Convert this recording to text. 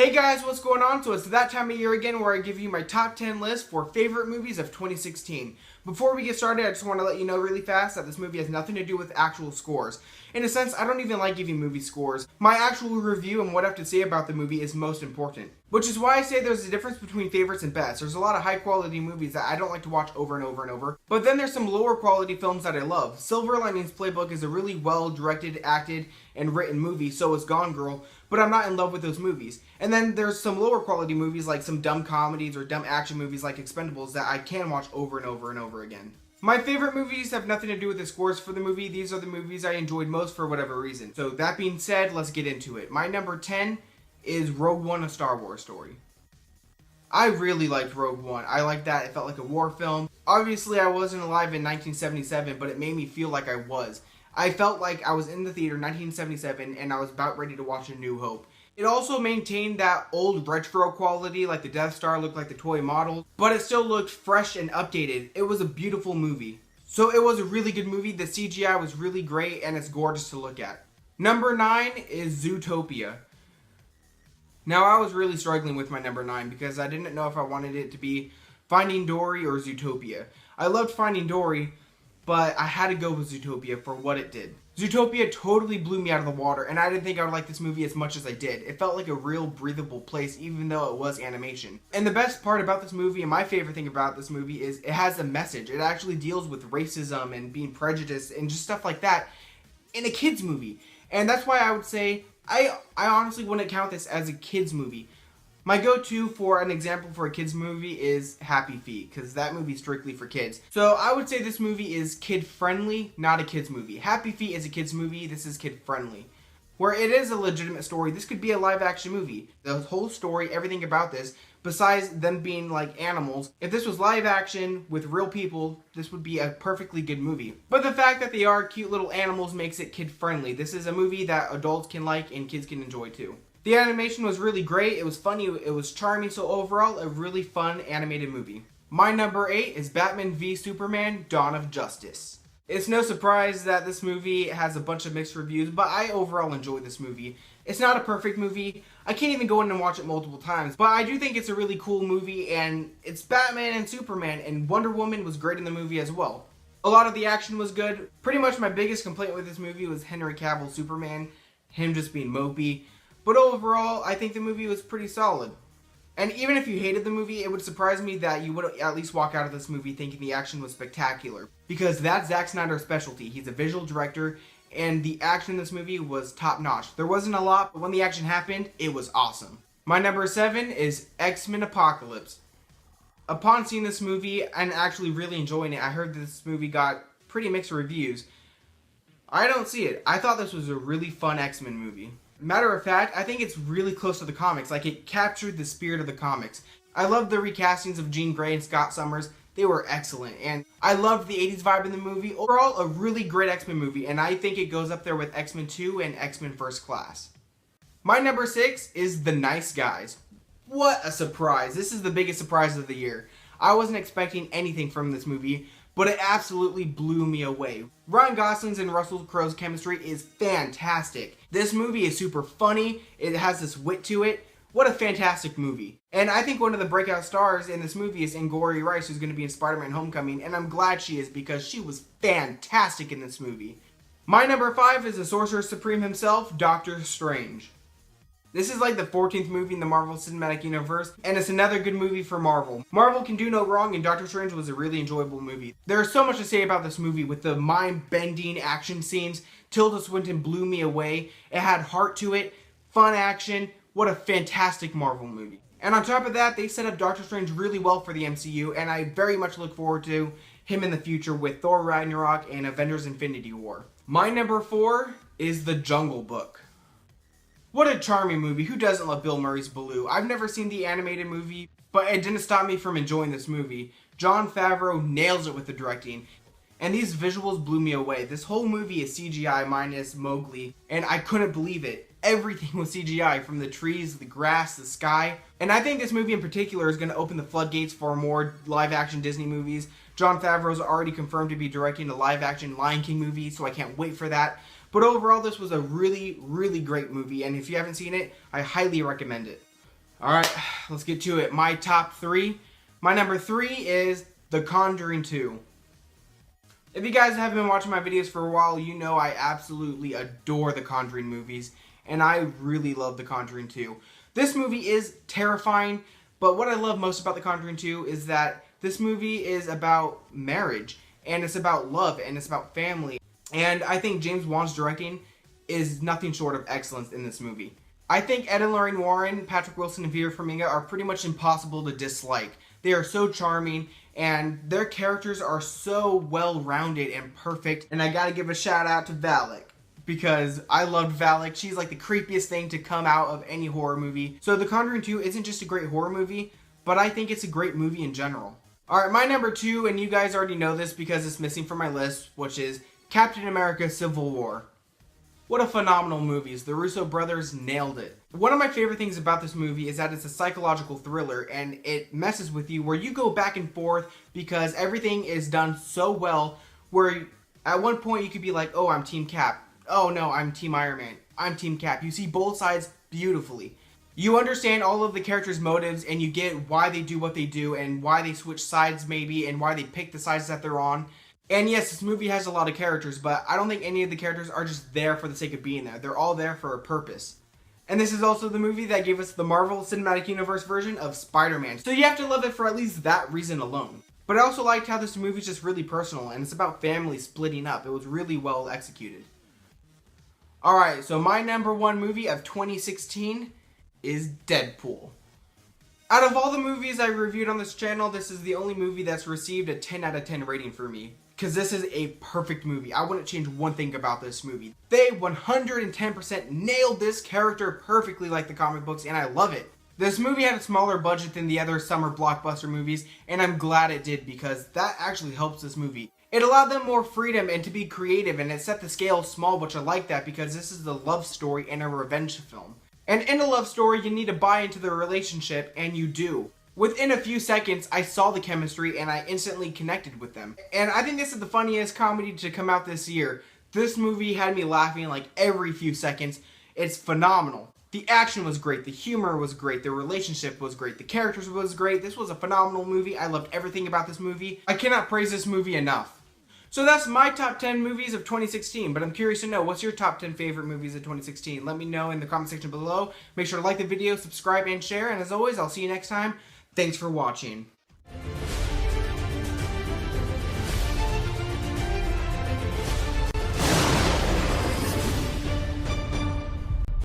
Hey guys, what's going on? So it's that time of year again where I give you my top 10 list for favorite movies of 2016. Before we get started, I just want to let you know really fast that this movie has nothing to do with actual scores. In a sense, I don't even like giving movie scores. My actual review and what I have to say about the movie is most important. Which is why I say there's a difference between favorites and best. There's a lot of high quality movies that I don't like to watch over and over and over. But then there's some lower quality films that I love. Silver Linings Playbook is a really well directed, acted, and written movie, so is Gone Girl, but I'm not in love with those movies. And then there's some lower quality movies like some dumb comedies or dumb action movies like Expendables that I can watch over and over and over again. My favorite movies have nothing to do with the scores for the movie. These are the movies I enjoyed most for whatever reason. So that being said, let's get into it. My number 10 is Rogue One: A Star Wars Story. I really liked Rogue One. I liked that it felt like a war film. Obviously I wasn't alive in 1977, but it made me feel like I was. I felt like I was in the theater in 1977 and I was about ready to watch A New Hope. It also maintained that old retro quality, like the Death Star looked like the toy model, but it still looked fresh and updated. It was a beautiful movie. So it was a really good movie. The CGI was really great and it's gorgeous to look at. Number 9 is Zootopia. Now I was really struggling with my number 9 because I didn't know if I wanted it to be Finding Dory or Zootopia. I loved Finding Dory, but I had to go with Zootopia for what it did. Zootopia totally blew me out of the water, and I didn't think I would like this movie as much as I did. It felt like a real breathable place, even though it was animation. And the best part about this movie, and my favorite thing about this movie, is it has a message. It actually deals with racism and being prejudiced and just stuff like that in a kid's movie. And that's why I would say, I honestly wouldn't count this as a kid's movie. My go-to for an example for a kid's movie is Happy Feet, because that movie's strictly for kids. So I would say this movie is kid-friendly, not a kid's movie. Happy Feet is a kid's movie, this is kid-friendly. Where it is a legitimate story, this could be a live-action movie. The whole story, everything about this, besides them being like animals, if this was live-action with real people, this would be a perfectly good movie. But the fact that they are cute little animals makes it kid-friendly. This is a movie that adults can like and kids can enjoy too. The animation was really great, it was funny, it was charming, so overall, a really fun animated movie. My number 8 is Batman v Superman: Dawn of Justice. It's no surprise that this movie has a bunch of mixed reviews, but I overall enjoyed this movie. It's not a perfect movie, I can't even go in and watch it multiple times, but I do think it's a really cool movie, and it's Batman and Superman, and Wonder Woman was great in the movie as well. A lot of the action was good. Pretty much my biggest complaint with this movie was Henry Cavill Superman, him just being mopey. But overall, I think the movie was pretty solid. And even if you hated the movie, it would surprise me that you would at least walk out of this movie thinking the action was spectacular. Because that's Zack Snyder's specialty. He's a visual director, and the action in this movie was top-notch. There wasn't a lot, but when the action happened, it was awesome. My number 7 is X-Men Apocalypse. Upon seeing this movie and actually really enjoying it, I heard this movie got pretty mixed reviews. I don't see it. I thought this was a really fun X-Men movie. Matter of fact, I think it's really close to the comics. Like, it captured the spirit of the comics. I loved the recastings of Jean Grey and Scott Summers. They were excellent. And I loved the 80s vibe in the movie. Overall, a really great X-Men movie. And I think it goes up there with X-Men 2 and X-Men First Class. My number 6 is The Nice Guys. What a surprise. This is the biggest surprise of the year. I wasn't expecting anything from this movie, but it absolutely blew me away. Ryan Gosling's and Russell Crowe's chemistry is fantastic. This movie is super funny, it has this wit to it. What a fantastic movie. And I think one of the breakout stars in this movie is Angourie Rice, who's going to be in Spider-Man Homecoming, and I'm glad she is because she was fantastic in this movie. My number 5 is the Sorcerer Supreme himself, Doctor Strange. This is like the 14th movie in the Marvel Cinematic Universe, and it's another good movie for Marvel. Marvel can do no wrong, and Doctor Strange was a really enjoyable movie. There's so much to say about this movie with the mind-bending action scenes. Tilda Swinton blew me away. It had heart to it, fun action. What a fantastic Marvel movie. And on top of that, they set up Doctor Strange really well for the MCU, and I very much look forward to him in the future with Thor Ragnarok and Avengers Infinity War. My number 4 is The Jungle Book. What a charming movie. Who doesn't love Bill Murray's Baloo? I've never seen the animated movie, but it didn't stop me from enjoying this movie. Jon Favreau nails it with the directing, and these visuals blew me away. This whole movie is CGI minus Mowgli, and I couldn't believe it. Everything was CGI, from the trees, the grass, the sky. And I think this movie in particular is going to open the floodgates for more live-action Disney movies. Jon Favreau's already confirmed to be directing a live-action Lion King movie, so I can't wait for that. But overall, this was a really, really great movie, and if you haven't seen it, I highly recommend it. Alright, let's get to it. My top 3. My number 3 is The Conjuring 2. If you guys have been watching my videos for a while, you know I absolutely adore the Conjuring movies, and I really love The Conjuring 2. This movie is terrifying, but what I love most about The Conjuring 2 is that this movie is about marriage, and it's about love, and it's about family. And I think James Wan's directing is nothing short of excellence in this movie. I think Ed and Lorraine Warren, Patrick Wilson, and Vera Farmiga are pretty much impossible to dislike. They are so charming, and their characters are so well-rounded and perfect. And I gotta give a shout out to Valak, because I loved Valak. She's like the creepiest thing to come out of any horror movie. So The Conjuring 2 isn't just a great horror movie, but I think it's a great movie in general. Alright, my number 2, and you guys already know this because it's missing from my list, which is Captain America: Civil War. What a phenomenal movie. The Russo brothers nailed it. One of my favorite things about this movie is that it's a psychological thriller, and it messes with you where you go back and forth because everything is done so well where at one point you could be like, oh, I'm Team Cap. Oh no, I'm Team Iron Man. I'm Team Cap. You see both sides beautifully. You understand all of the characters' motives, and you get why they do what they do and why they switch sides maybe and why they pick the sides that they're on. And yes, this movie has a lot of characters, but I don't think any of the characters are just there for the sake of being there. They're all there for a purpose. And this is also the movie that gave us the Marvel Cinematic Universe version of Spider-Man. So you have to love it for at least that reason alone. But I also liked how this movie is just really personal, and it's about family splitting up. It was really well executed. Alright, so my number 1 movie of 2016 is Deadpool. Out of all the movies I reviewed on this channel, this is the only movie that's received a 10 out of 10 rating for me. Because this is a perfect movie. I wouldn't change one thing about this movie. They 110% nailed this character perfectly like the comic books, and I love it. This movie had a smaller budget than the other summer blockbuster movies, and I'm glad it did because that actually helps this movie. It allowed them more freedom and to be creative, and it set the scale small, which I like that because this is a love story and a revenge film. And in a love story, you need to buy into the relationship, and you do. Within a few seconds, I saw the chemistry and I instantly connected with them. And I think this is the funniest comedy to come out this year. This movie had me laughing like every few seconds. It's phenomenal. The action was great, the humor was great, the relationship was great, the characters was great. This was a phenomenal movie. I loved everything about this movie. I cannot praise this movie enough. So that's my top 10 movies of 2016, but I'm curious to know, what's your top 10 favorite movies of 2016? Let me know in the comment section below. Make sure to like the video, subscribe, and share, and as always, I'll see you next time. Thanks for watching.